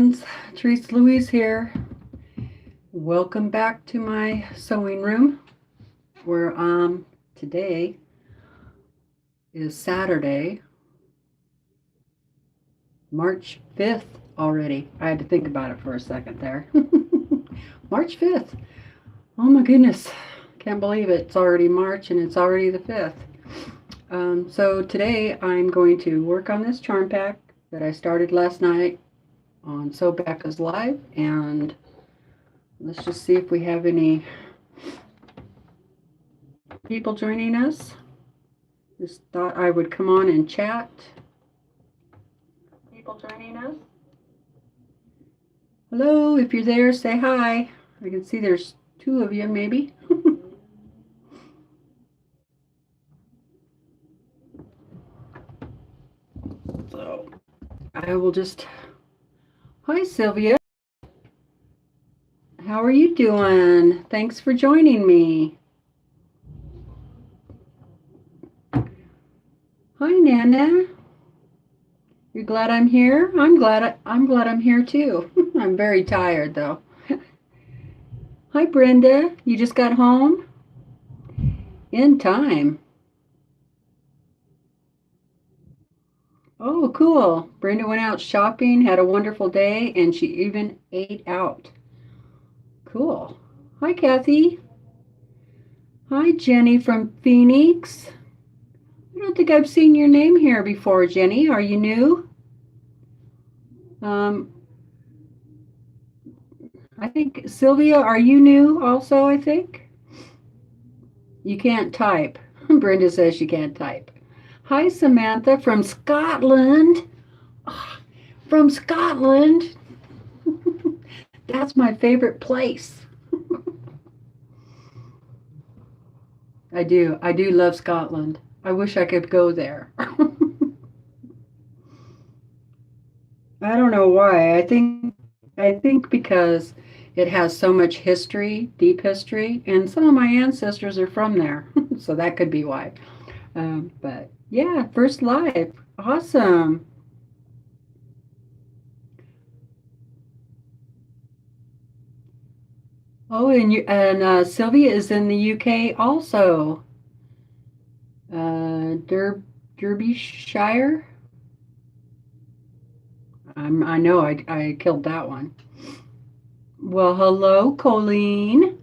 friends, TeresaLouise here. Welcome back to my sewing room where today is Saturday, March 5th already. I had to think about it for a second there. March 5th. Oh my goodness. Can't believe it. It's already March and it's already the 5th. So today I'm going to work on this charm pack that I started last night on Sew Becca's Live, and let's just see if we have any people joining us. Just thought I would come on and chat. People joining us. Hello, if you're there, say hi. I can see there's 2 of you maybe. So I will just... Hi, Sylvia. How are you doing? Thanks for joining me. Hi, Nana. You're glad I'm here? I'm glad I'm here too. I'm very tired though. Hi, Brenda. You just got home? In time. Oh, cool. Brenda went out shopping, had a wonderful day, and she even ate out. Cool. Hi, Kathy. Hi, Jenny from Phoenix. I don't think I've seen your name here before, Jenny. Are you new? I think, Sylvia, are you new also, I think? You can't type. Brenda says she can't type. Hi, Samantha from Scotland. Oh, from Scotland. That's my favorite place. I do love Scotland. I wish I could go there. I don't know why. I think because it has so much history, deep history, and some of my ancestors are from there. So that could be why. But yeah, first live. Awesome. Oh, and Sylvia is in the UK also. Derbyshire. I know I killed that one. Well, hello, Colleen.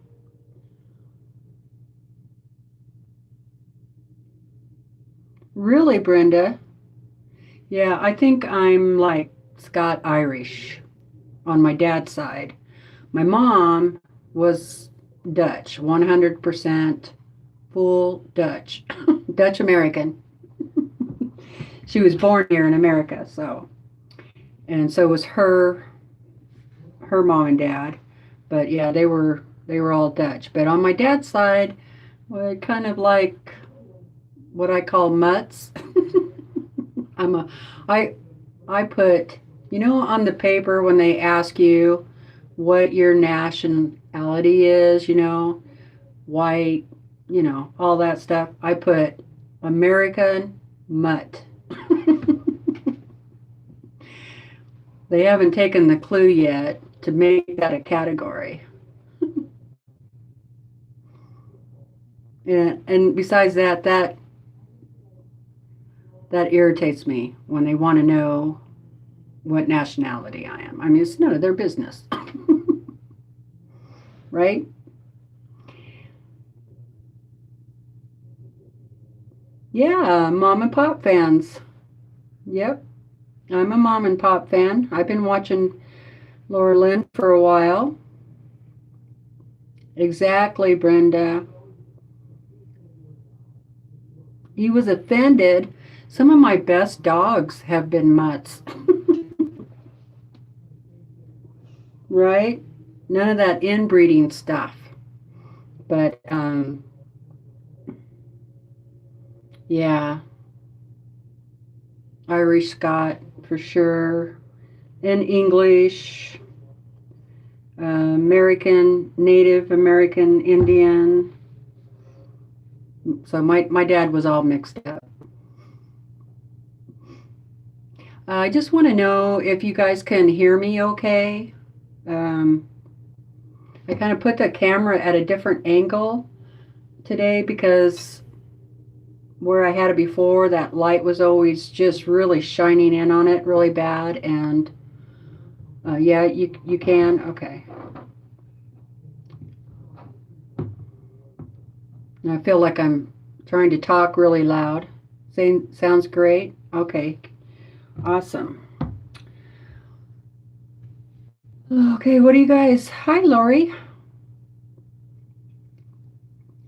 Really, Brenda? Yeah, I think I'm like Scot-Irish on my dad's side. My mom was Dutch, 100% full Dutch, Dutch American. She was born here in America, and so was her mom and dad. But yeah, they were all Dutch. But on my dad's side, we're kind of like what I call mutts. I'm a I I put, on the paper when they ask you what your nationality is, white, all that stuff. I put American mutt. They haven't taken the clue yet to make that a category. And besides that irritates me when they want to know what nationality I am. I mean, it's none of their business. Right? Yeah, mom and pop fans. Yep, I'm a mom and pop fan. I've been watching Laura Lynn for a while. Exactly, Brenda. He was offended. Some of my best dogs have been mutts. Right? None of that inbreeding stuff. But, yeah. Irish Scot for sure. And English. American, Native American, Indian. So my dad was all mixed up. I just want to know if you guys can hear me okay. Um, I kind of put the camera at a different angle today because where I had it before, that light was always just really shining in on it really bad. And yeah, you can. Okay. And I feel like I'm trying to talk really loud. Sounds great. Okay. Awesome. Okay, what do you guys? Hi, Lori.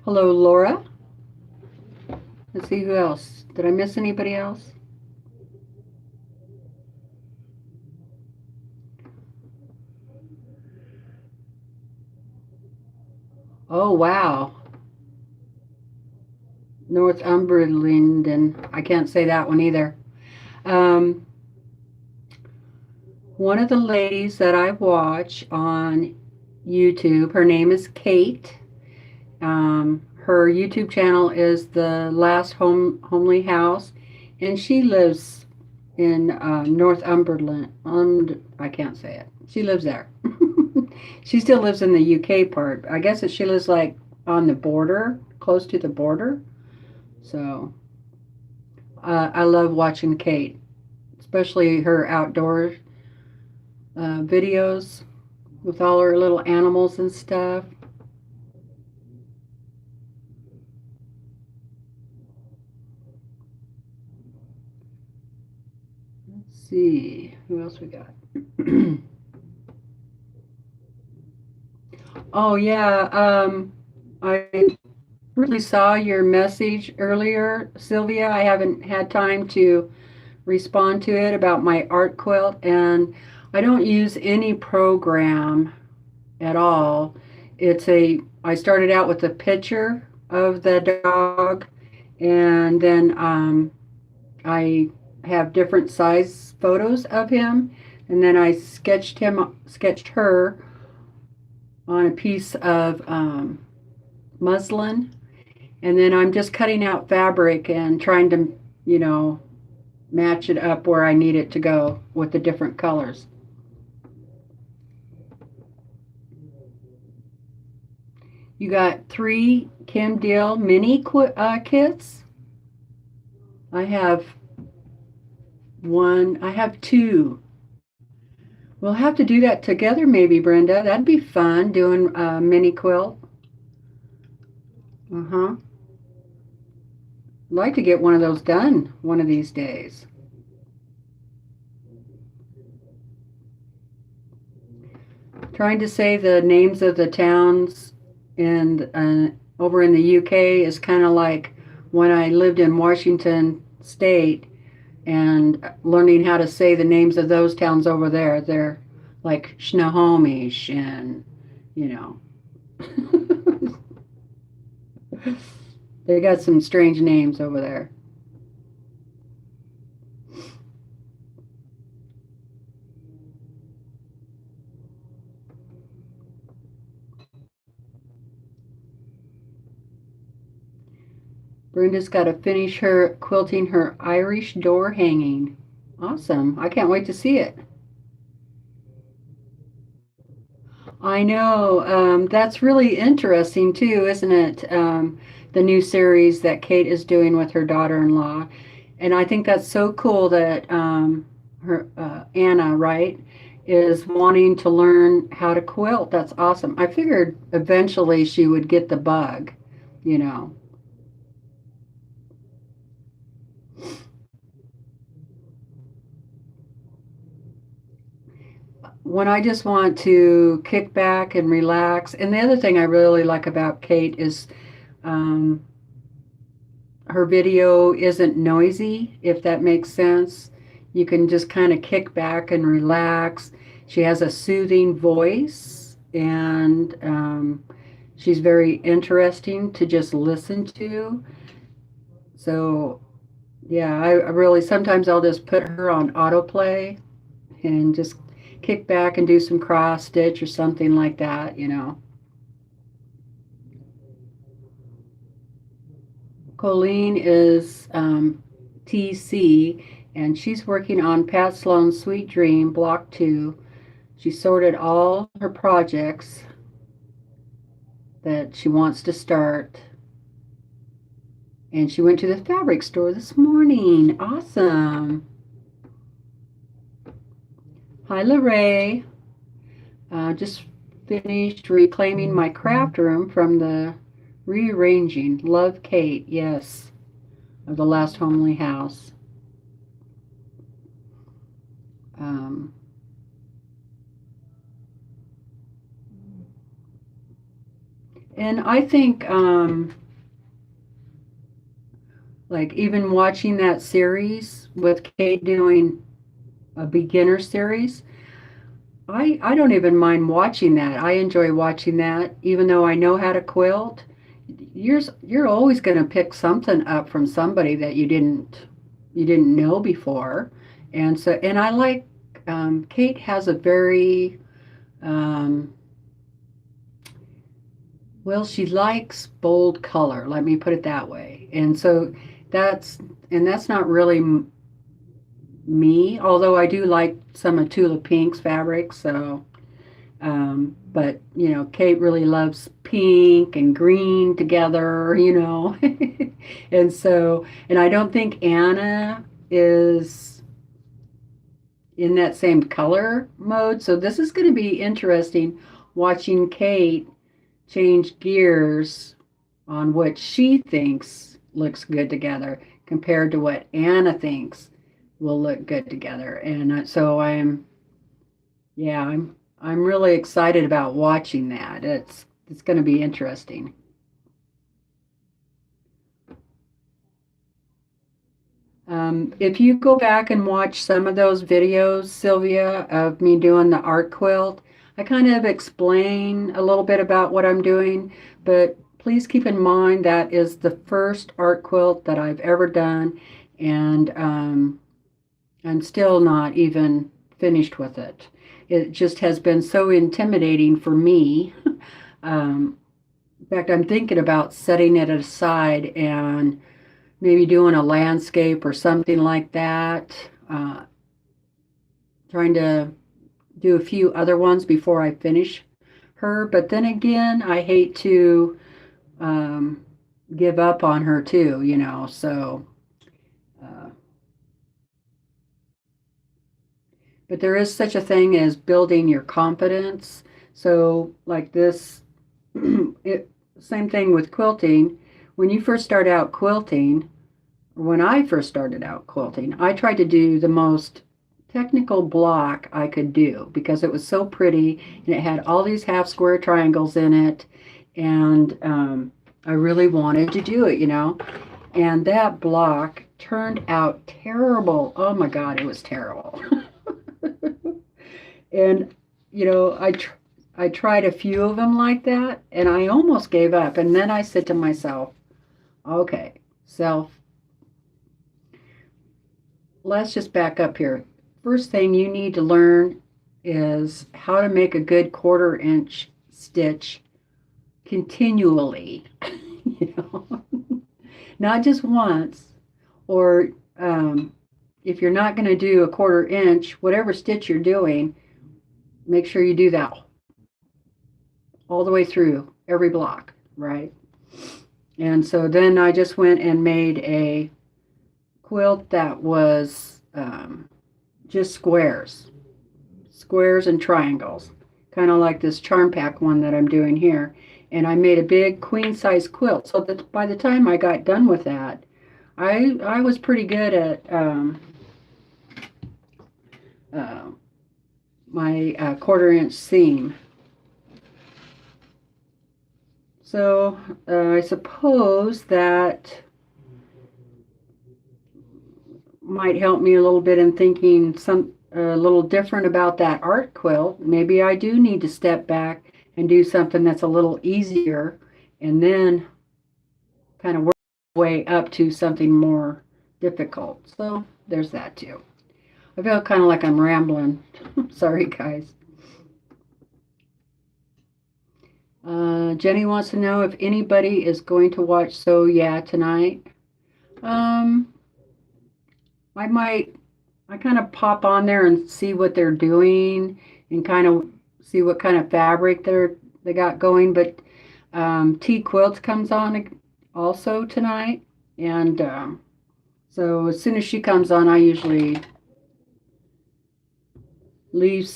Hello, Laura. Let's see who else. Did I miss anybody else? Oh, wow. Northumberland, and I can't say that one either. Um, one of the ladies that I watch on YouTube, her name is Kate. Her YouTube channel is the Last Homely House, and she lives in Northumberland. I can't say it. She lives there. She still lives in the UK part. I guess she lives like on the border, close to the border. So I love watching Kate, especially her outdoor videos with all her little animals and stuff. Let's see, who else we got? Oh yeah, I really saw your message earlier, Sylvia. I haven't had time to respond to it about my art quilt, and I don't use any program at all. I started out with a picture of the dog, and then I have different size photos of him, and then I sketched her on a piece of muslin, and then I'm just cutting out fabric and trying to, you know, match it up where I need it to go with the different colors. You got 3 Kim Deal mini kits. I have one. I have 2. We'll have to do that together, maybe, Brenda. That'd be fun doing a mini quilt. Uh-huh. I'd like to get one of those done one of these days. Trying to say the names of the towns and over in the UK is kind of like when I lived in Washington State and learning how to say the names of those towns over there. They're like Snohomish and, you know, they got some strange names over there. Brenda's got to finish her quilting her Irish door hanging. Awesome. I can't wait to see it. I know. That's really interesting too, isn't it? The new series that Kate is doing with her daughter-in-law. And I think that's so cool that her Anna, right, is wanting to learn how to quilt. That's awesome. I figured eventually she would get the bug, you know. When I just want to kick back and relax. And the other thing I really like about Kate is um, her video isn't noisy, if that makes sense. You can just kind of kick back and relax. She has a soothing voice, and she's very interesting to just listen to. So, yeah, I really sometimes I'll just put her on autoplay and just kick back and do some cross stitch or something like that, you know. Colleen is TC, and she's working on Pat Sloan's Sweet Dream, Block 2. She sorted all her projects that she wants to start, and she went to the fabric store this morning. Awesome. Hi, Lorraine. Just finished reclaiming my craft room from the rearranging. Love, Kate. Yes, of the last homely house. And I think, like, even watching that series with Kate doing a beginner series, I don't even mind watching that. I enjoy watching that, even though I know how to quilt. You're always going to pick something up from somebody that you didn't know before, and I like Kate has a very well, she likes bold color. Let me put it that way, and so that's that's not really me. Although I do like some of Tula Pink's fabric, so. But Kate really loves pink and green together, and I don't think Anna is in that same color mode. So this is going to be interesting watching Kate change gears on what she thinks looks good together compared to what Anna thinks will look good together. And so yeah, I'm really excited about watching that. It's going to be interesting. If you go back and watch some of those videos, Sylvia, of me doing the art quilt, I kind of explain a little bit about what I'm doing, but please keep in mind that is the first art quilt that I've ever done, and I'm still not even finished with it. It just has been so intimidating for me. In fact, I'm thinking about setting it aside and maybe doing a landscape or something like that. Trying to do a few other ones before I finish her. But then again, I hate to give up on her too, so. But there is such a thing as building your confidence. So, like this, same thing with quilting. When you first start out quilting, or when I first started out quilting, I tried to do the most technical block I could do because it was so pretty and it had all these half square triangles in it. And I really wanted to do it, And that block turned out terrible. Oh my God, it was terrible. And I tried a few of them like that, and I almost gave up. And then I said to myself, "Okay, self, let's just back up here. First thing you need to learn is how to make a good 1/4 inch stitch continually, not just once, or if you're not going to do a 1/4 inch, whatever stitch you're doing, make sure you do that all the way through every block, right?" And so then I just went and made a quilt that was just squares and triangles, kind of like this charm pack one that I'm doing here. And I made a big queen size quilt, so that by the time I got done with that, I was pretty good at my 1/4 inch seam. So I suppose that might help me a little bit in thinking a little different about that art quilt. Maybe I do need to step back and do something that's a little easier, and then kind of work my way up to something more difficult. So there's that too. I feel kind of like I'm rambling. Sorry, guys. Jenny wants to know if anybody is going to watch So Yeah tonight. I might I kind of pop on there and see what they're doing and kind of see what kind of fabric they got going. But T Quilt comes on also tonight, and so as soon as she comes on, I usually leave.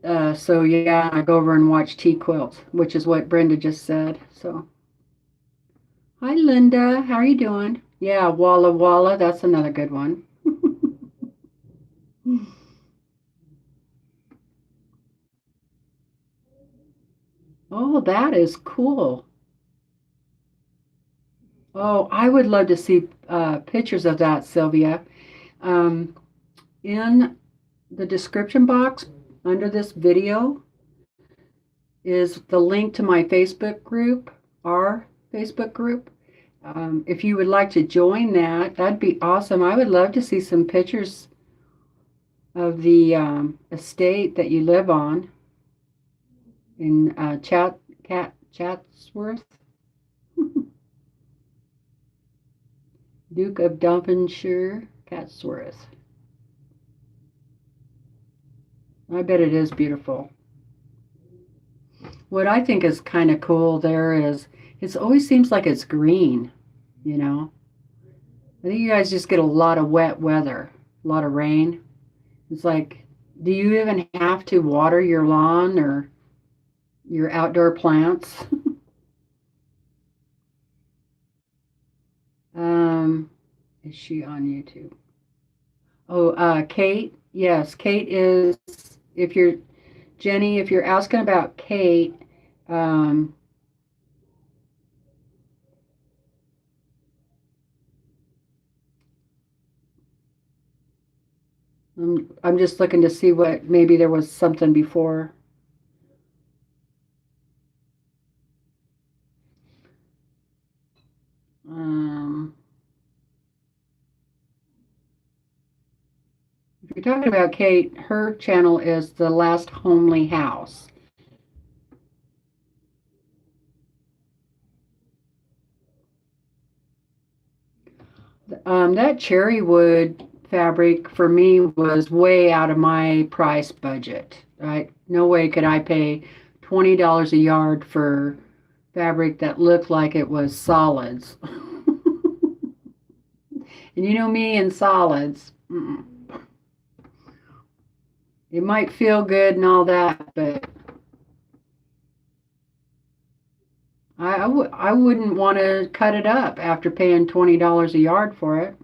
So yeah, I go over and watch T Quilt, which is what Brenda just said. So hi Linda, how are you doing? Yeah, Walla Walla, that's another good one. Oh, that is cool. Oh, I would love to see pictures of that, Sylvia. Um, in the description box under this video is the link to my Facebook group, our Facebook group. If you would like to join that, that'd be awesome. I would love to see some pictures of the estate that you live on in Chatsworth, Duke of Devonshire, Chatsworth. I bet it is beautiful. What I think is kind of cool there is it always seems like it's green, you know. I think you guys just get a lot of wet weather, a lot of rain. It's like, do you even have to water your lawn or your outdoor plants? um, is she on YouTube? Oh, Kate. Yes, Kate is. If you're Jenny, if you're asking about Kate, um, I'm just looking to see what maybe there was something before. Um, if you're talking about Kate, her channel is The Last Homely House. That cherry wood fabric for me was way out of my price budget. Right? No way could I pay $20 a yard for fabric that looked like it was solids. And you know me and solids. It might feel good and all that, but I wouldn't want to cut it up after paying $20 a yard for it.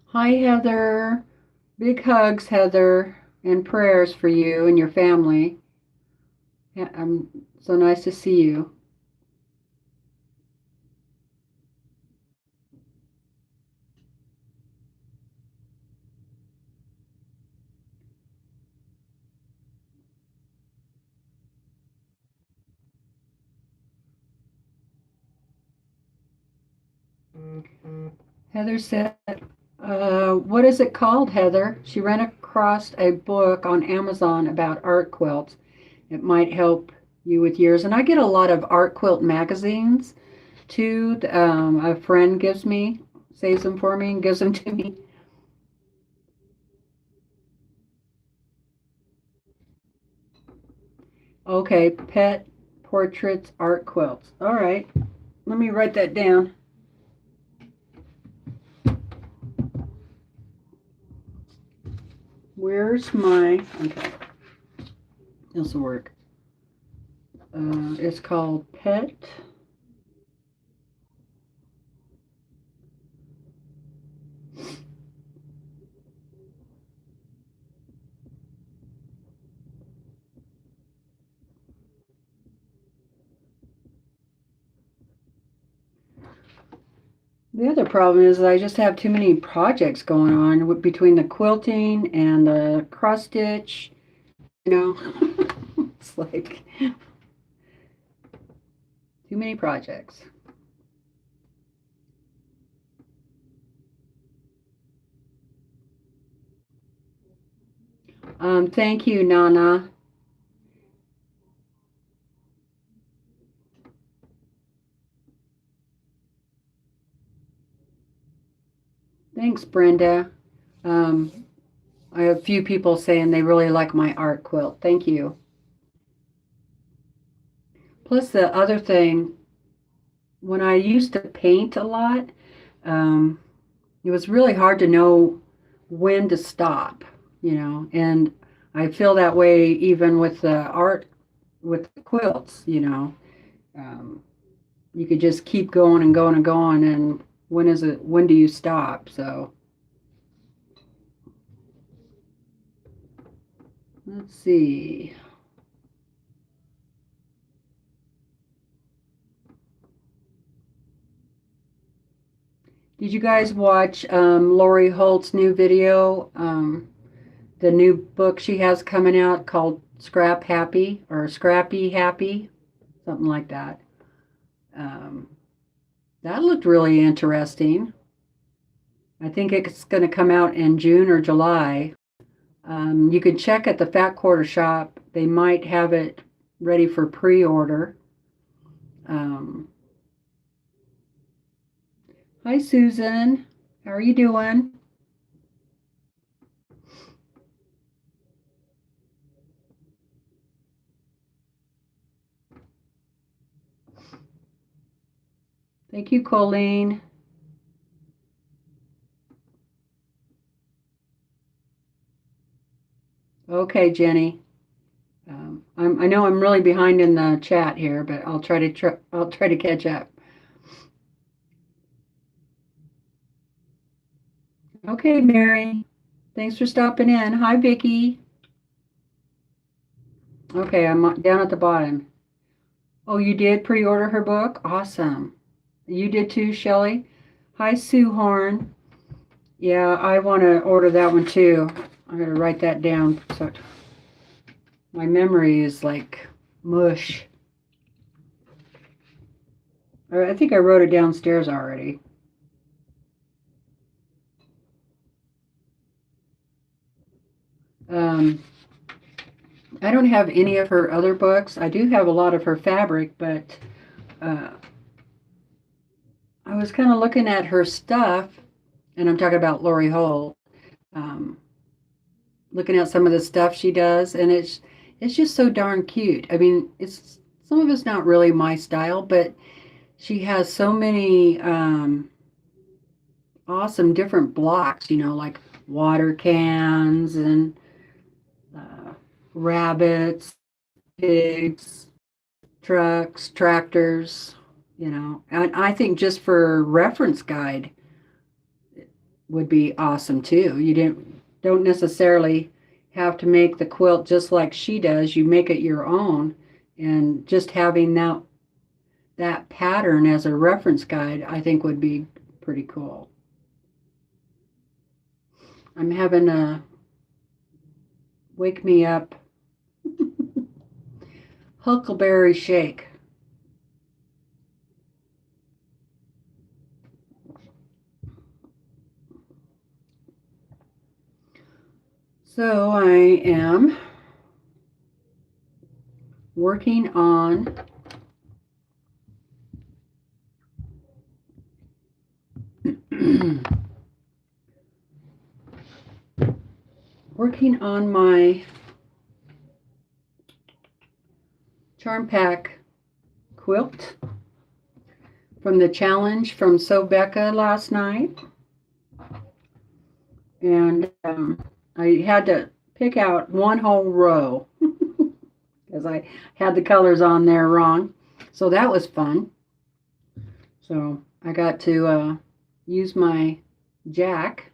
Hi, Heather. Big hugs, Heather, and prayers for you and your family. Yeah, so nice to see you. Heather said, what is it called, Heather? She ran across a book on Amazon about art quilts. It might help you with yours. And I get a lot of art quilt magazines too. A friend saves them for me and gives them to me. Okay, pet portraits, art quilts. All right, let me write that down. Where's my, okay, this will work. It's called Pet The other problem is that I just have too many projects going on between the quilting and the cross stitch. You know, it's like too many projects. Thank you, Nana. Thanks, Brenda. Um, I have a few people saying they really like my art quilt. Thank you. Plus, the other thing, when I used to paint a lot, um, it was really hard to know when to stop, and I feel that way even with the art, with the quilts, Um, you could just keep going and going and going, and when do you stop? So let's see. Did you guys watch Lori Holt's new video? The new book she has coming out called Scrap Happy or Scrappy Happy, something like that. Um, that looked really interesting. I think it's going to come out in June or July. You can check at the Fat Quarter Shop. They might have it ready for pre-order. Um, Hi, Susan. How are you doing? Thank you, Colleen. Okay, Jenny. I know I'm really behind in the chat here, but I'll try to catch up. Okay, Mary. Thanks for stopping in. Hi, Vicky. Okay, I'm down at the bottom. Oh, you did pre-order her book? Awesome. You did too, Shelley. Hi, Sue Horn. Yeah, I want to order that one too. I gotta write that down. So my memory is like mush. I think I wrote it downstairs already. Um, I don't have any of her other books. I do have a lot of her fabric, but uh, I was kind of looking at her stuff, and I'm talking about Lori Holt. Um, Looking at some of the stuff she does, and it's just so darn cute. I mean, it's some of it's not really my style, but she has so many awesome different blocks, like water cans and uh, rabbits, pigs, trucks, tractors, And I think just for reference guide would be awesome too. You don't necessarily have to make the quilt just like she does. You make it your own, and just having that pattern as a reference guide, I think would be pretty cool. I'm having a wake me up huckleberry shake. So I am working on working on my Charm Pack quilt from the challenge from Sobecca last night. And I had to pick out one whole row because I had the colors on there wrong. So that was fun. So I got to use my jack.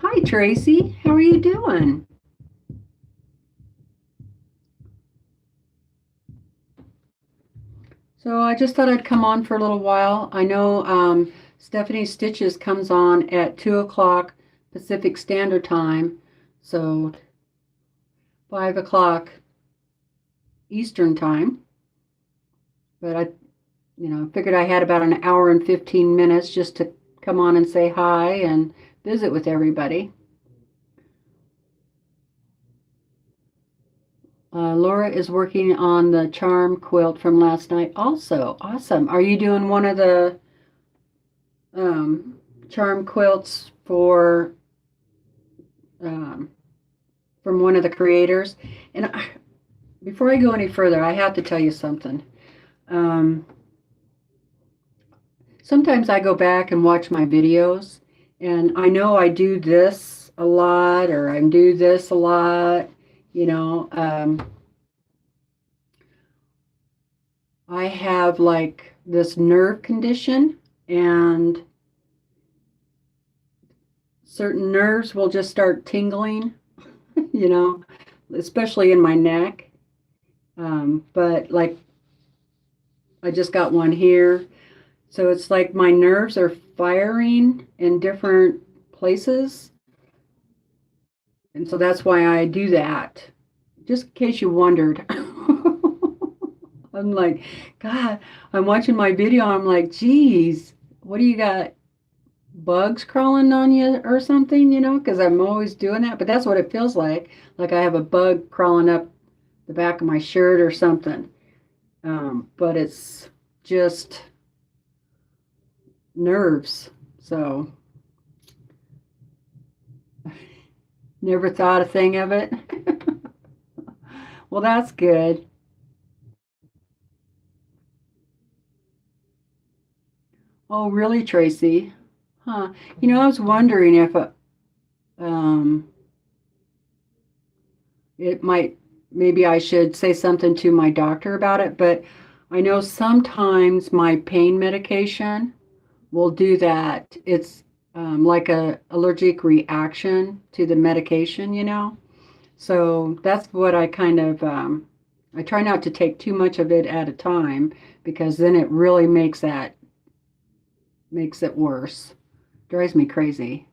Hi, Tracy. How are you doing? So I just thought I'd come on for a little while. I know Stephanie Stitches comes on at 2 o'clock Pacific Standard Time, so 5 o'clock Eastern Time. But I figured I had about an hour and 15 minutes just to come on and say hi and visit with everybody. Laura is working on the charm quilt from last night also. Awesome. Are you doing one of the charm quilts for um, from one of the creators. And before I go any further, I have to tell you something. Um, Sometimes I go back and watch my videos, and I know I do this a lot, or I do this a lot, you know. I have like this nerve condition, and certain nerves will just start tingling, you know, especially in my neck. But like I just got one here. So it's like my nerves are firing in different places. And so that's why I do that. Just in case you wondered. I'm like, God, I'm watching my video. I'm like, geez, what do you got? Bugs crawling on you or something, you know? Because I'm always doing that. But that's what it feels like. Like I have a bug crawling up the back of my shirt or something. But it's just nerves. So never thought a thing of it. Well, that's good. Oh, really, Tracy? Huh. You know, I was wondering if um, it might, maybe I should say something to my doctor about it, but I know sometimes my pain medication will do that. It's like a allergic reaction to the medication, you know? So that's what I kind of, I try not to take too much of it at a time because then it really makes it worse. Drives me crazy.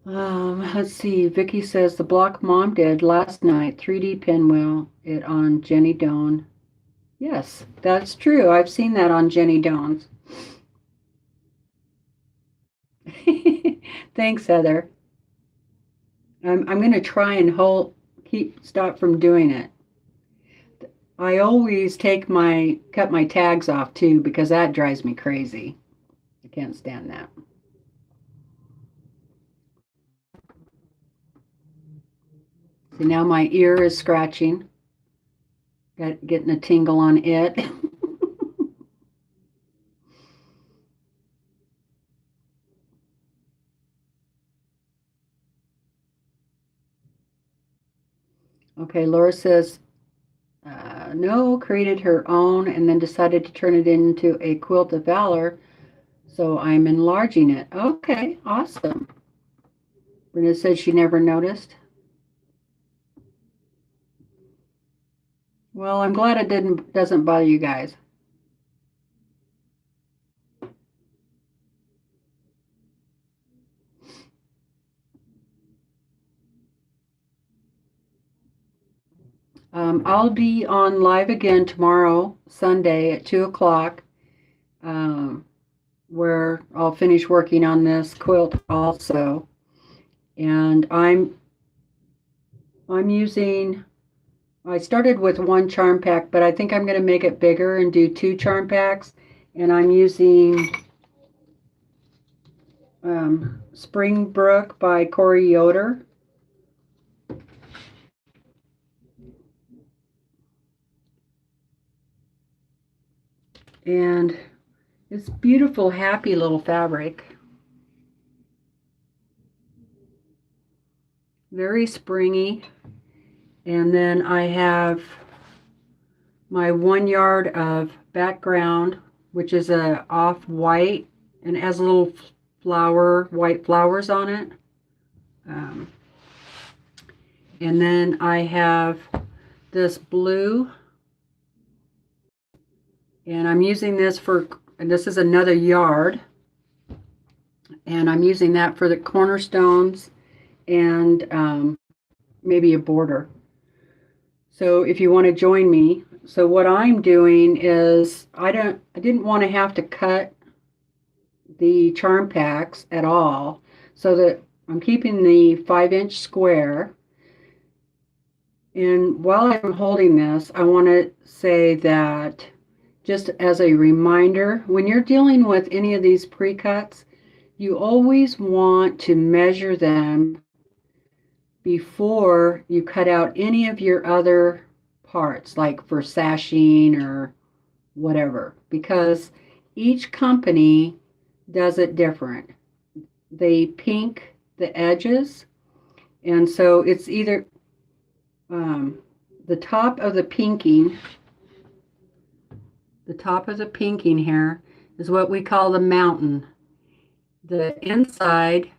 Let's see. Vicky says the block mom did last night, 3D pinwheel it on Jenny Doan. Yes, that's true. I've seen that on Jenny Doan's. Thanks, Heather. I'm going to try and stop from doing it. I always cut my tags off too because that drives me crazy. I can't stand that. See, now my ear is scratching. Getting a tingle on it. Okay, Laura says, no, created her own and then decided to turn it into a quilt of valor. So I'm enlarging it. Okay, awesome. Brenda said she never noticed. Well, I'm glad it doesn't bother you guys. I'll be on live again tomorrow, Sunday at 2 o'clock, where I'll finish working on this quilt also. And I'm using, I started with one charm pack, but I think I'm going to make it bigger and do 2 charm packs. And I'm using Springbrook by Corey Yoder. And it's beautiful, happy little fabric. Very springy. And then I have my 1 yard of background, which is a off-white and has a little white flowers on it. And then I have this blue, and I'm using this and this is another yard, and I'm using that for the cornerstones and maybe a border. So if you want to join me, so what I'm doing is I didn't want to have to cut the charm packs at all, so that I'm keeping the 5-inch square. And while I'm holding this, I want to say that just as a reminder, when you're dealing with any of these pre-cuts, you always want to measure them before you cut out any of your other parts, like for sashing or whatever, because each company does it different. They pink the edges, and so it's either the top of the pinking here is what we call the mountain. The inside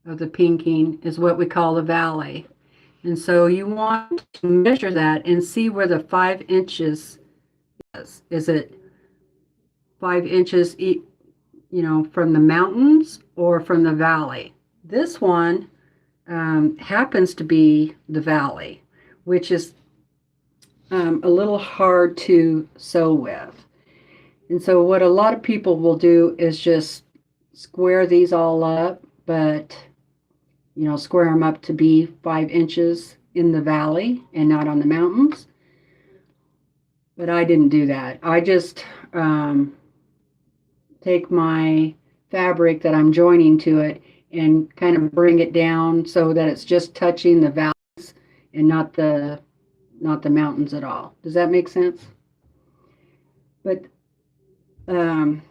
of the pinking is what we call the valley. And so you want to measure that and see where the 5 inches is. Is it 5 inches, from the mountains or from the valley? This one happens to be the valley, which is a little hard to sew with. And so what a lot of people will do is just square these all up, but square them up to be 5 inches in the valley and not on the mountains. But I didn't do that. I just take my fabric that I'm joining to it and kind of bring it down so that it's just touching the valleys and not the mountains at all. Does that make sense? But that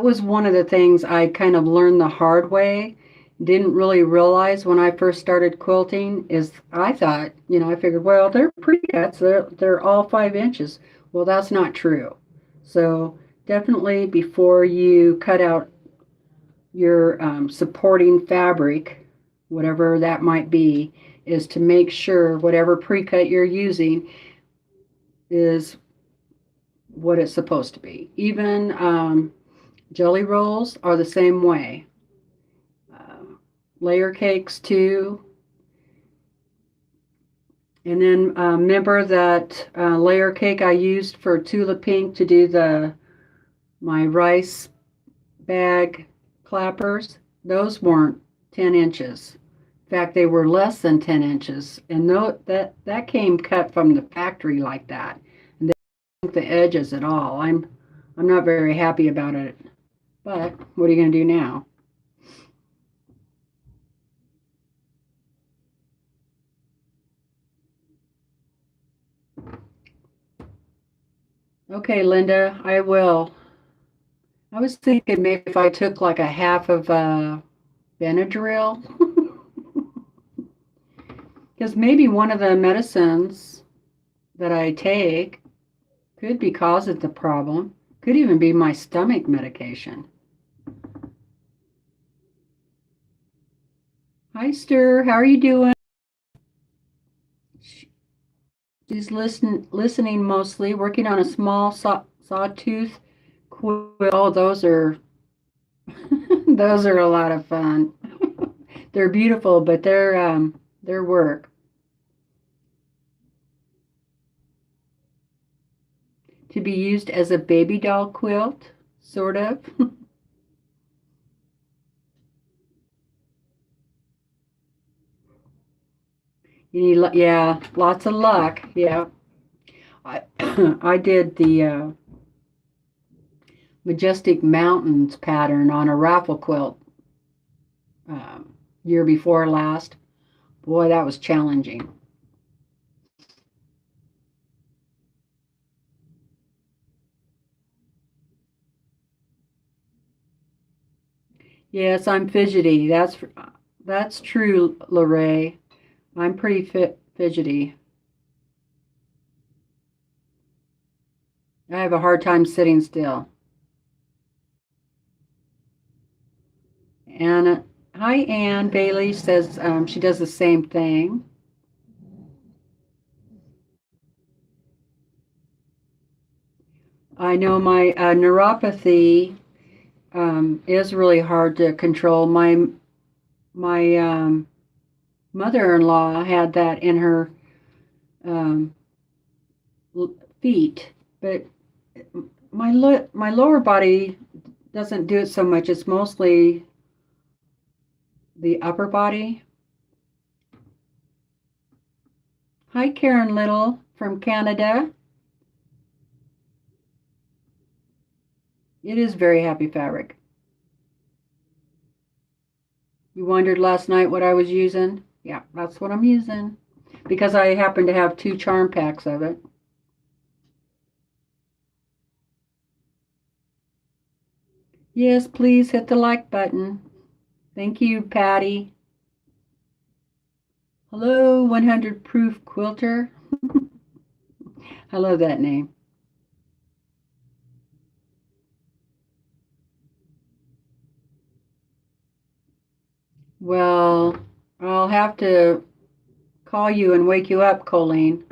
was one of the things I kind of learned the hard way. Didn't really realize when I first started quilting is I thought, I figured, well, they're pre-cuts. They're all 5 inches. Well, that's not true. So definitely before you cut out your supporting fabric, whatever that might be, is to make sure whatever pre-cut you're using is what it's supposed to be. Even jelly rolls are the same way. Layer cakes too. And then remember that layer cake I used for Tula Pink to do my rice bag clappers? Those weren't 10 inches. In fact, they were less than 10 inches. And that came cut from the factory like that. And they didn't the edges at all. I'm not very happy about it. But what are you going to do now? Okay, Linda, I will. I was thinking maybe if I took like a half of Benadryl, because maybe one of the medicines that I take could be causing the problem. Could even be my stomach medication. Hi, Stir. How are you doing? She's listening mostly, working on a small sawtooth quilt. Oh, those are those are a lot of fun. They're beautiful, but they're work. To be used as a baby doll quilt, sort of. You need, yeah, lots of luck. Yeah, I I did the Majestic Mountains pattern on a raffle quilt year before last. Boy, that was challenging. Yes, I'm fidgety. That's true, Lorraine. I'm pretty fidgety. I have a hard time sitting still. Anna, hi, Ann Bailey says she does the same thing. I know my neuropathy is really hard to control. My mother-in-law had that in her feet, but my lower body doesn't do it so much. It's mostly the upper body. Hi, Karen Little from Canada. It is very happy fabric. You wondered last night what I was using? Yeah, that's what I'm using. Because I happen to have 2 charm packs of it. Yes, please hit the like button. Thank you, Patty. Hello, 100 Proof Quilter. I love that name. Well, I'll have to call you and wake you up, Colleen.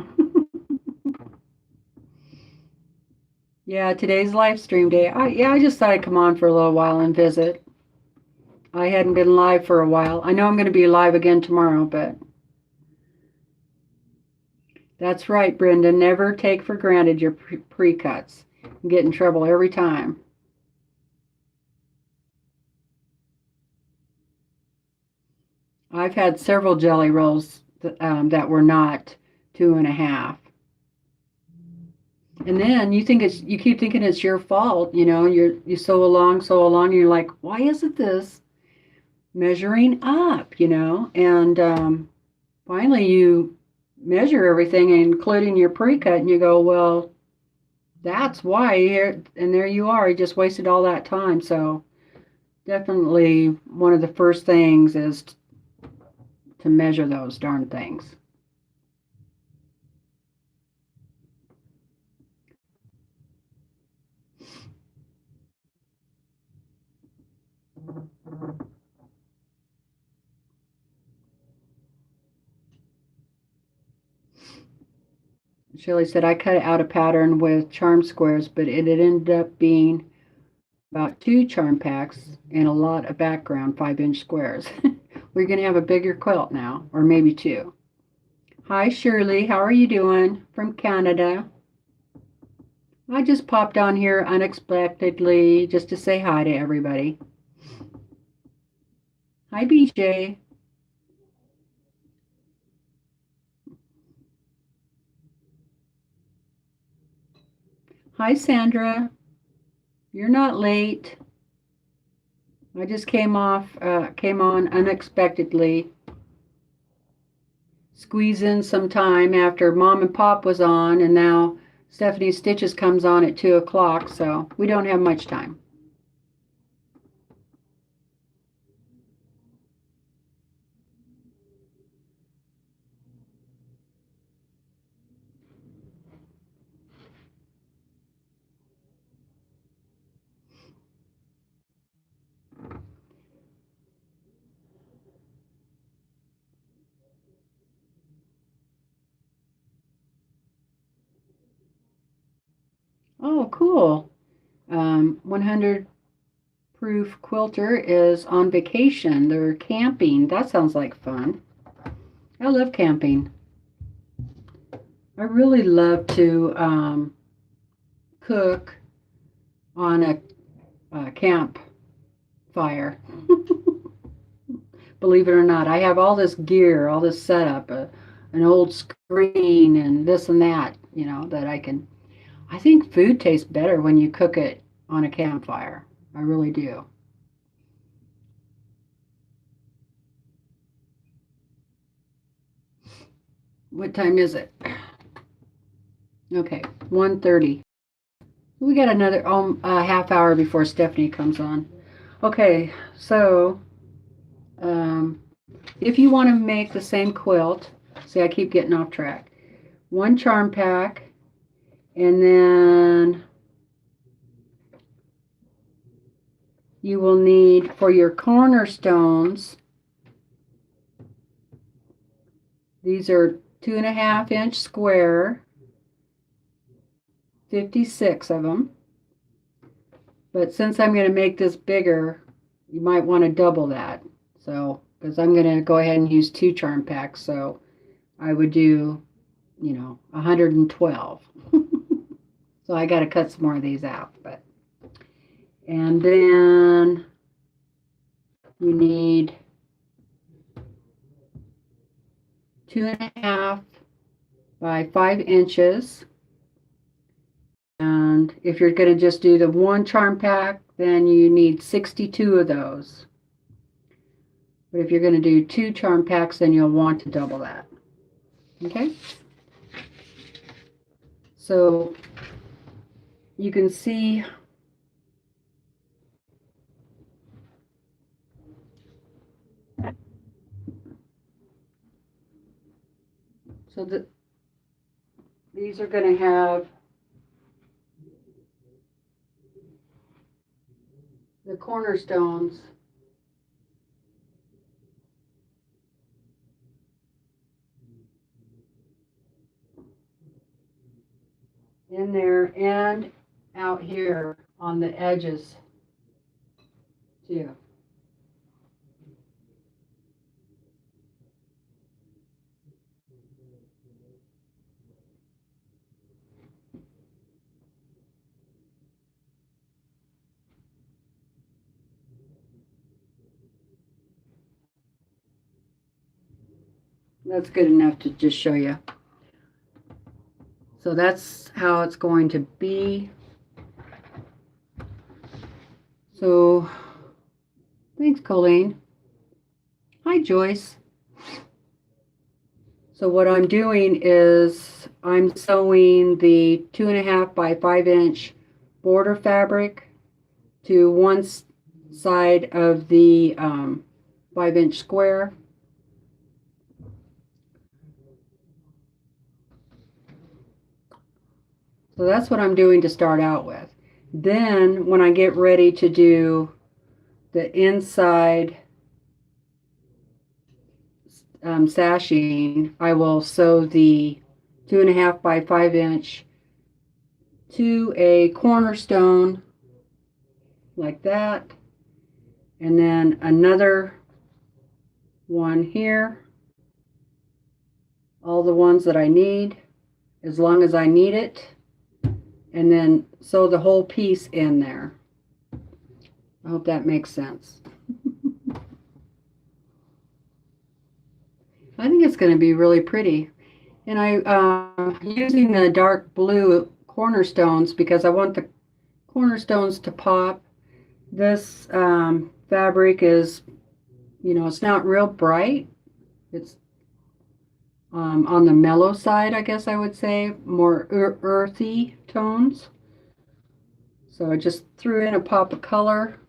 Yeah, today's live stream day. I just thought I'd come on for a little while and visit. I hadn't been live for a while. I know I'm going to be live again tomorrow, but that's right, Brenda. Never take for granted your pre-cuts. You get in trouble every time. I've had several jelly rolls that were not 2.5. And then you keep thinking it's your fault, you sew along, and you're like, why isn't this measuring up, And finally you measure everything, including your pre-cut, and you go, well, that's why and there you are, you just wasted all that time. So definitely one of the first things is to measure those darn things. Shirley said, I cut out a pattern with charm squares, but it ended up being about 2 charm packs and a lot of background 5-inch squares. We're going to have a bigger quilt now, or maybe 2. Hi, Shirley. How are you doing? From Canada. I just popped on here unexpectedly just to say hi to everybody. Hi, BJ. Hi, Sandra. You're not late. I just came on unexpectedly. Squeeze in some time after Mom and Pop was on, and now Stephanie Stitches comes on at 2 o'clock, so we don't have much time. Oh, cool. 100 Proof Quilter is on vacation. They're camping. That sounds like fun. I love camping. I really love to cook on a campfire. Believe it or not, I have all this gear, all this setup, an old screen and this and that, that I think food tastes better when you cook it on a campfire. I really do. What time is it? Okay, 1:30. We got another half hour before Stephanie comes on. Okay, so if you want to make the same quilt, see, I keep getting off track. 1 charm pack, and then you will need for your cornerstones, these are 2.5-inch square, 56 of them. But since I'm going to make this bigger, you might want to double that. So, because I'm going to go ahead and use 2 charm packs, so I would do, 112. So I got to cut some more of these out. And then you need 2.5 by 5 inches And if you're going to just do the one charm pack, then you need 62 of those. But if you're going to do 2 charm packs, then you'll want to double that. Okay? So you can see so that these are going to have the cornerstones in there and out here on the edges too. That's good enough to just show you. So that's how it's going to be. So thanks, Colleen. Hi, Joyce. So what I'm doing is I'm sewing the 2.5 by 5 inch border fabric to one side of the 5 inch square. So that's what I'm doing to start out with. Then when I get ready to do the inside sashing, I will sew the 2.5 by 5 inch to a cornerstone like that, and then another one here, all the ones that I need as long as I need it, and then sew the whole piece in there. I hope that makes sense. I think it's going to be really pretty. And I'm using the dark blue cornerstones because I want the cornerstones to pop. This fabric is, you know, it's not real bright. It's on the mellow side, I guess I would say, more earthy tones. So I just threw in a pop of color.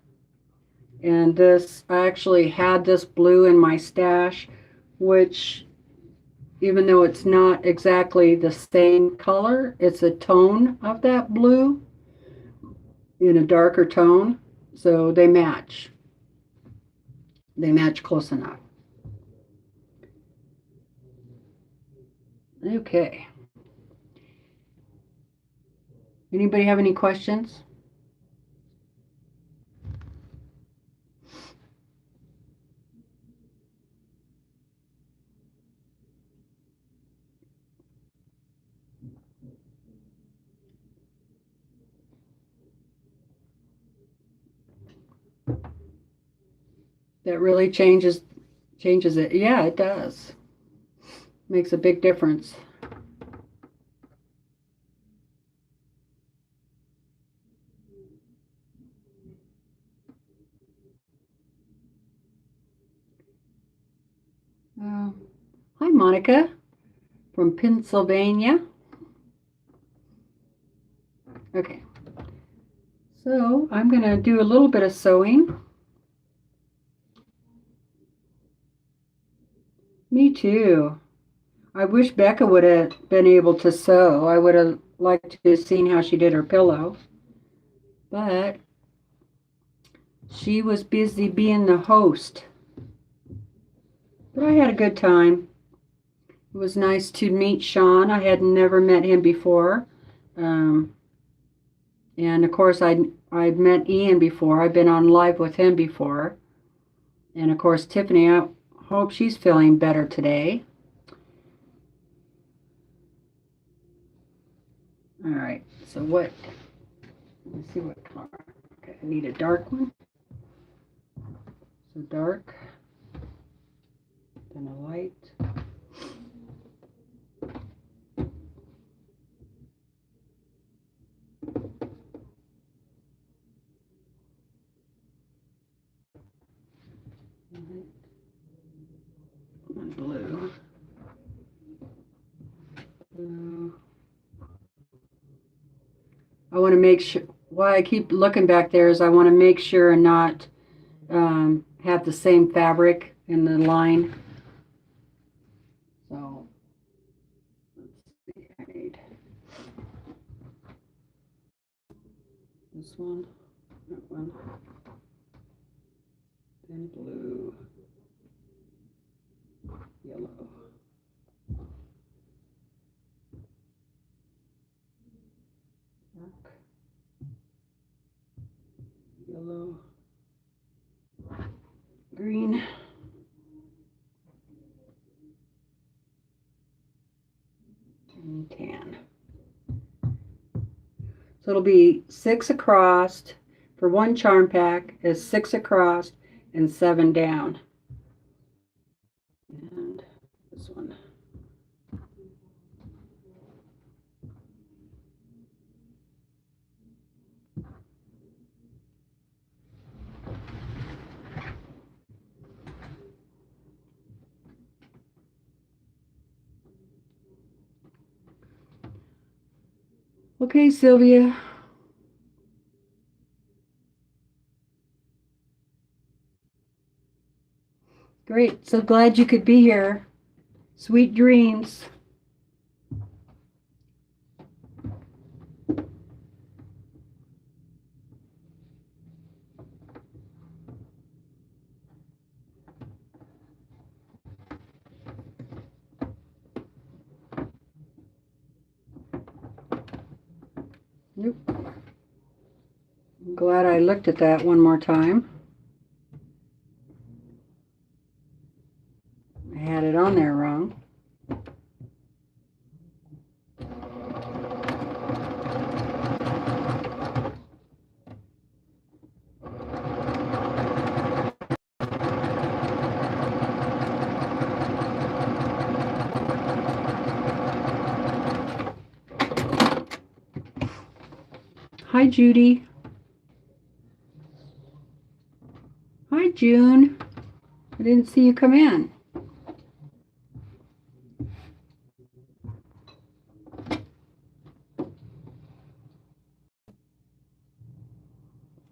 And this, I actually had this blue in my stash, which, even though it's not exactly the same color, it's a tone of that blue in a darker tone. So they match. They match close enough. Okay. Anybody have any questions? That really changes it. Yeah, it does. Makes a big difference. Hi, Monica from Pennsylvania. Okay, so I'm going to do a little bit of sewing. Me too. I wish Becca would have been able to sew. I would have liked to have seen how she did her pillow. But she was busy being the host. But I had a good time. It was nice to meet Sean. I had never met him before. And of course, I'd met Ian before. I've been on live with him before. And of course, Tiffany, I hope she's feeling better today. All right, so what, let's see what color. Okay, I need a dark one. So dark, then a light. And blue. Blue. I want to make sure, why I keep looking back there is I want to make sure and not have the same fabric in the line. So, let's see, I need this one, that one, then blue, yellow. Dark. Yellow, green, and tan. So it'll be 6 across for one charm pack, is 6 across and 7 down. And this one. Okay, Sylvia. Great. So glad you could be here. Sweet dreams. Nope. I'm glad I looked at that one more time. I had it on there wrong. Hi, Judy. Hi, June. I didn't see you come in.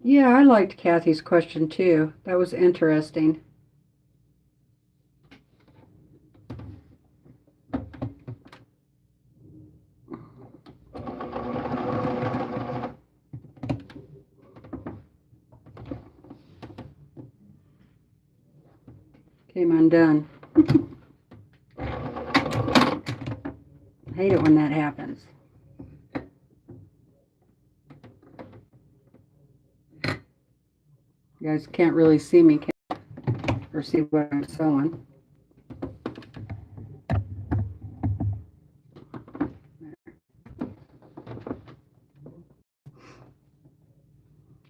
Yeah, I liked Kathy's question too. That was interesting. Came undone. I hate it when that happens. You guys can't really see me, or see what I'm sewing.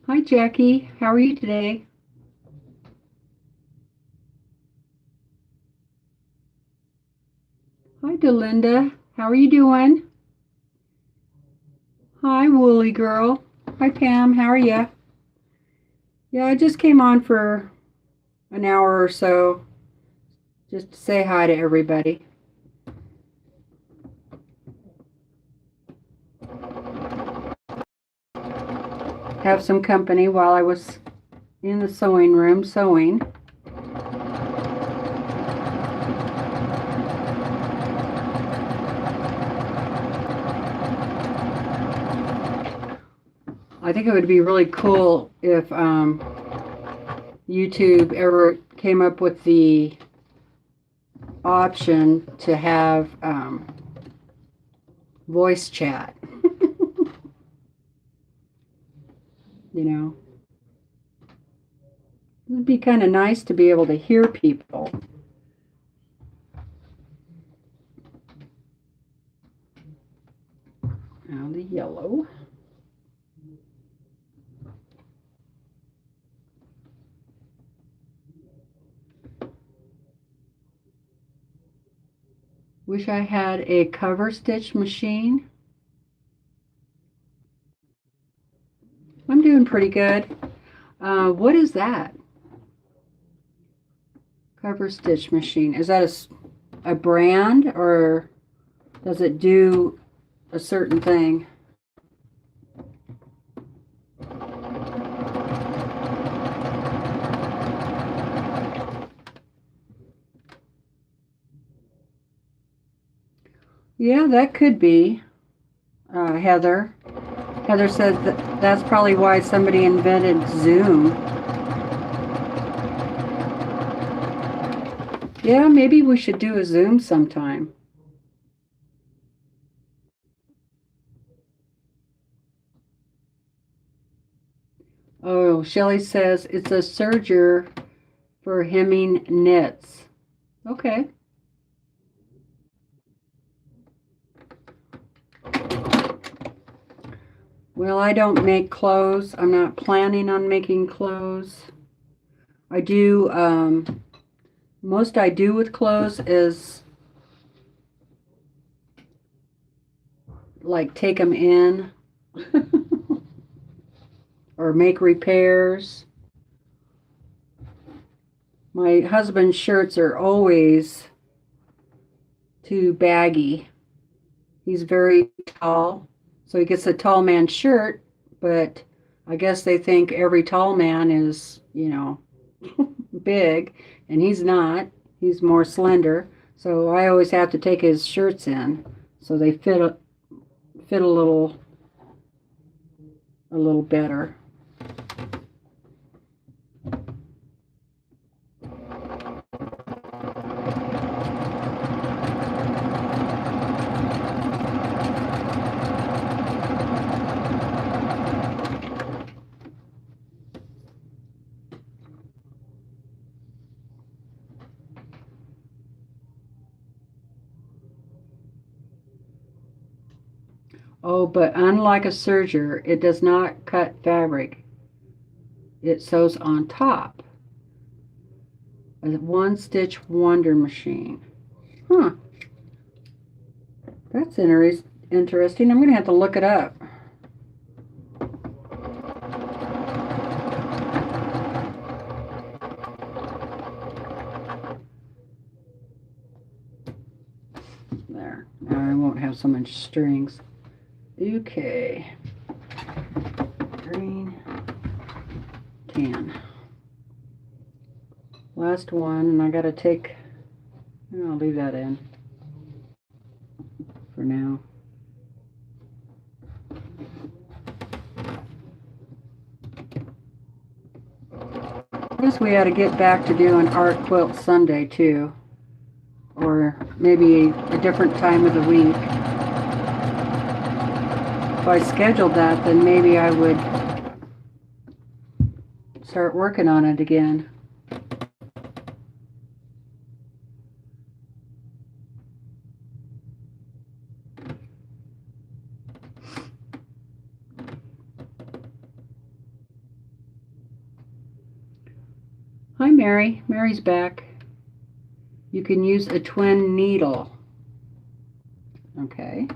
Hi, Jackie. How are you today? Hi, Delinda. How are you doing? Hi, Woolly Girl. Hi, Pam. How are you? Yeah, I just came on for an hour or so just to say hi to everybody. Have some company while I was in the sewing room sewing. I think it would be really cool if YouTube ever came up with the option to have voice chat. You know, it would be kind of nice to be able to hear people. Now the yellow. Wish I had a cover stitch machine. I'm doing pretty good. What is that? Cover stitch machine. Is that a brand, or does it do a certain thing? Yeah, that could be. Heather. Heather says that's probably why somebody invented Zoom. Yeah, maybe we should do a Zoom sometime. Oh, Shelley says it's a serger for hemming knits. Okay. Well, I don't make clothes. I'm not planning on making clothes. I do, most I do with clothes is like take them in or make repairs. My husband's shirts are always too baggy. He's very tall, so he gets a tall man shirt, but I guess they think every tall man is, you know, big, and he's not. He's more slender, so I always have to take his shirts in so they fit a little better. Oh, but unlike a serger, it does not cut fabric. It sews on top. A one-stitch wonder machine. Huh. That's interesting. I'm going to have to look it up. There. Now I won't have so much strings. Okay. Green. Tan. Last one, and I got to take, I'll leave that in for now. I guess we ought to get back to doing Art Quilt Sunday too, or maybe a different time of the week. If I scheduled that, then maybe I would start working on it again. Hi, Mary. Mary's back. You can use a twin needle. Okay.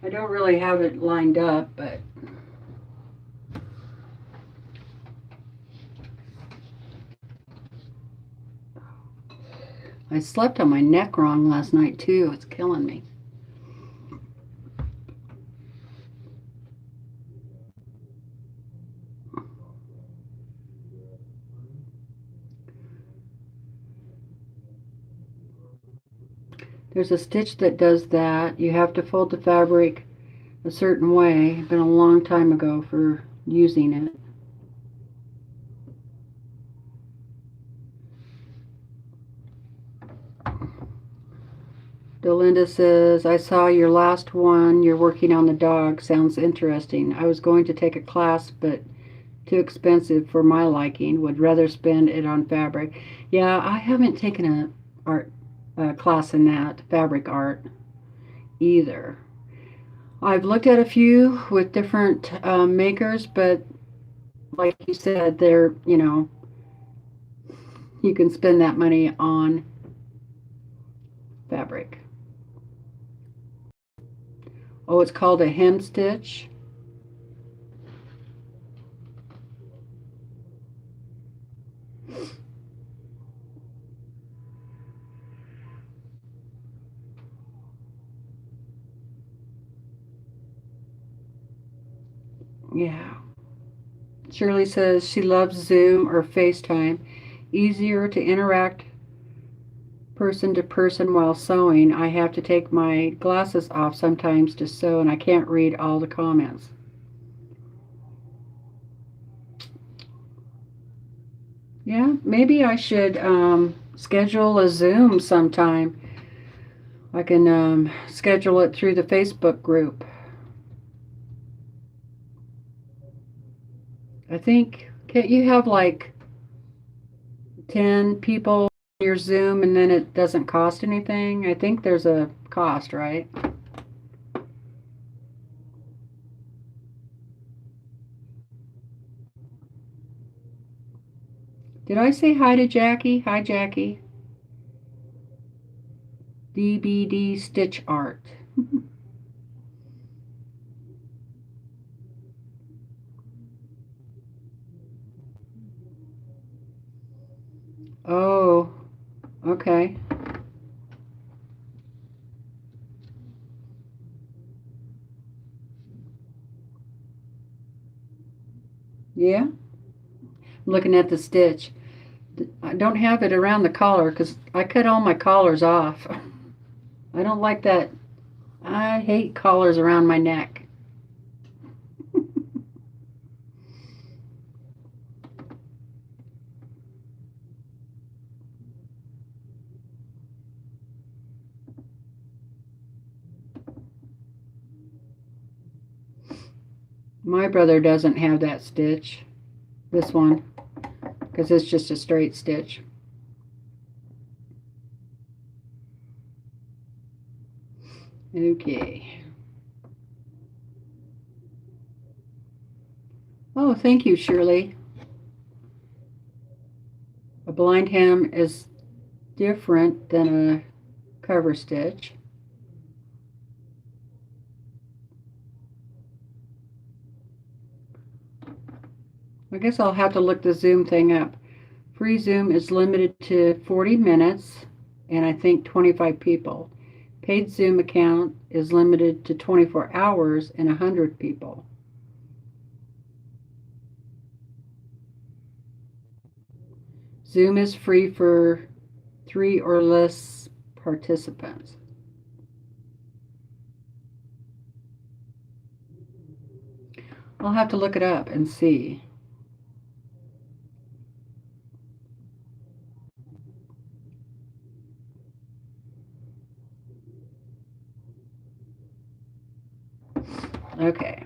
I don't really have it lined up, but I slept on my neck wrong last night too. It's killing me. There's a stitch that does that. You have to fold the fabric a certain way. It's been a long time ago for using it. Delinda says, I saw your last one. You're working on the dog. Sounds interesting. I was going to take a class, but too expensive for my liking. Would rather spend it on fabric. Yeah, I haven't taken a art class in that, fabric art, either. I've looked at a few with different makers, but like you said, they're, you can spend that money on fabric. Oh, it's called a hem stitch. Yeah. Shirley says she loves Zoom or FaceTime. Easier to interact person to person while sewing. I have to take my glasses off sometimes to sew and I can't read all the comments. Yeah, maybe I should schedule a Zoom sometime. I can schedule it through the Facebook group. I think, can't you have like 10 people on your Zoom and then it doesn't cost anything? I think there's a cost, right? Did I say hi to Jackie? Hi, Jackie. DBD Stitch Art. Oh, okay. Yeah, I'm looking at the stitch. I don't have it around the collar because I cut all my collars off. I don't like that. I hate collars around my neck. My brother doesn't have that stitch, this one, because it's just a straight stitch. Okay. Oh, thank you, Shirley. A blind hem is different than a cover stitch. I guess I'll have to look the Zoom thing up. Free Zoom is limited to 40 minutes and I think 25 people. Paid Zoom account is limited to 24 hours and 100 people. Zoom is free for 3 or less participants. I'll have to look it up and see. Okay.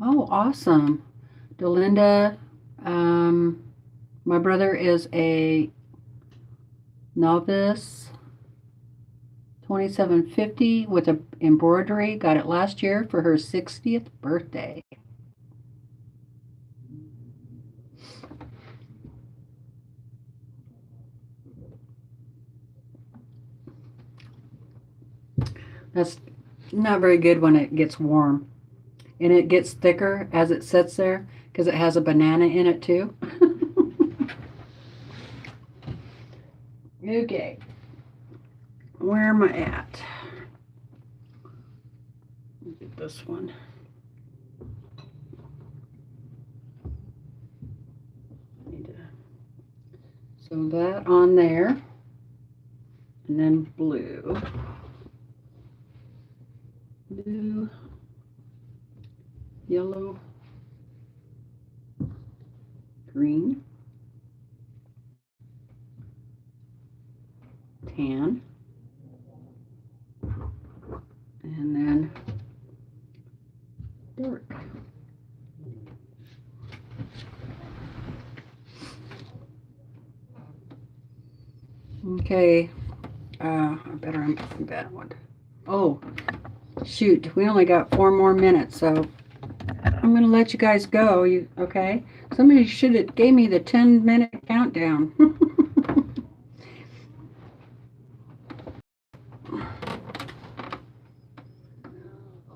Oh, awesome. Delinda, my brother is a novice 2750 with a embroidery. Got it last year for her 60th birthday. That's not very good when it gets warm. And it gets thicker as it sits there because it has a banana in it too. Okay. Where am I at? Get this one. Need to sew that on there. And then blue. Blue. Yellow. green, tan, and then dark. Okay, I better undo that one. Oh, shoot, we only got 4 more minutes, so I'm going to let you guys go. Okay? Somebody should have gave me the 10-minute countdown.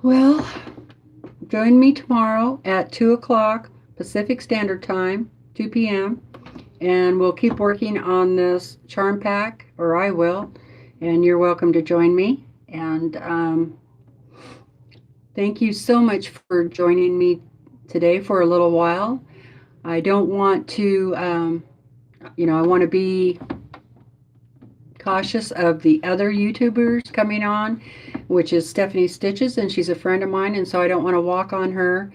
Well, join me tomorrow at 2 o'clock Pacific Standard Time, 2 p.m., and we'll keep working on this charm pack, or I will, and you're welcome to join me. And thank you so much for joining me today for a little while. I don't want to, I want to be cautious of the other YouTubers coming on, which is Stephanie Stitches, and she's a friend of mine, and so I don't want to walk on her.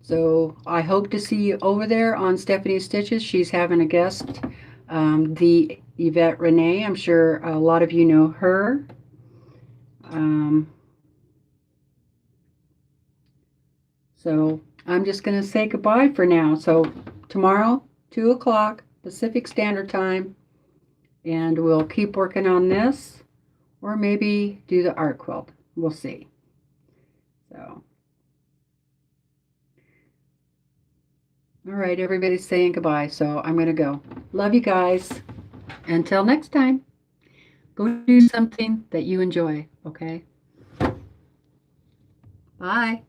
So I hope to see you over there on Stephanie Stitches. She's having a guest, the Yvette Renee. I'm sure a lot of you know her. So I'm just going to say goodbye for now. So tomorrow, 2 o'clock Pacific Standard Time, and we'll keep working on this, or maybe do the art quilt. We'll see. So, all right, everybody's saying goodbye, so I'm going to go. Love you guys. Until next time, go do something that you enjoy, okay? Bye.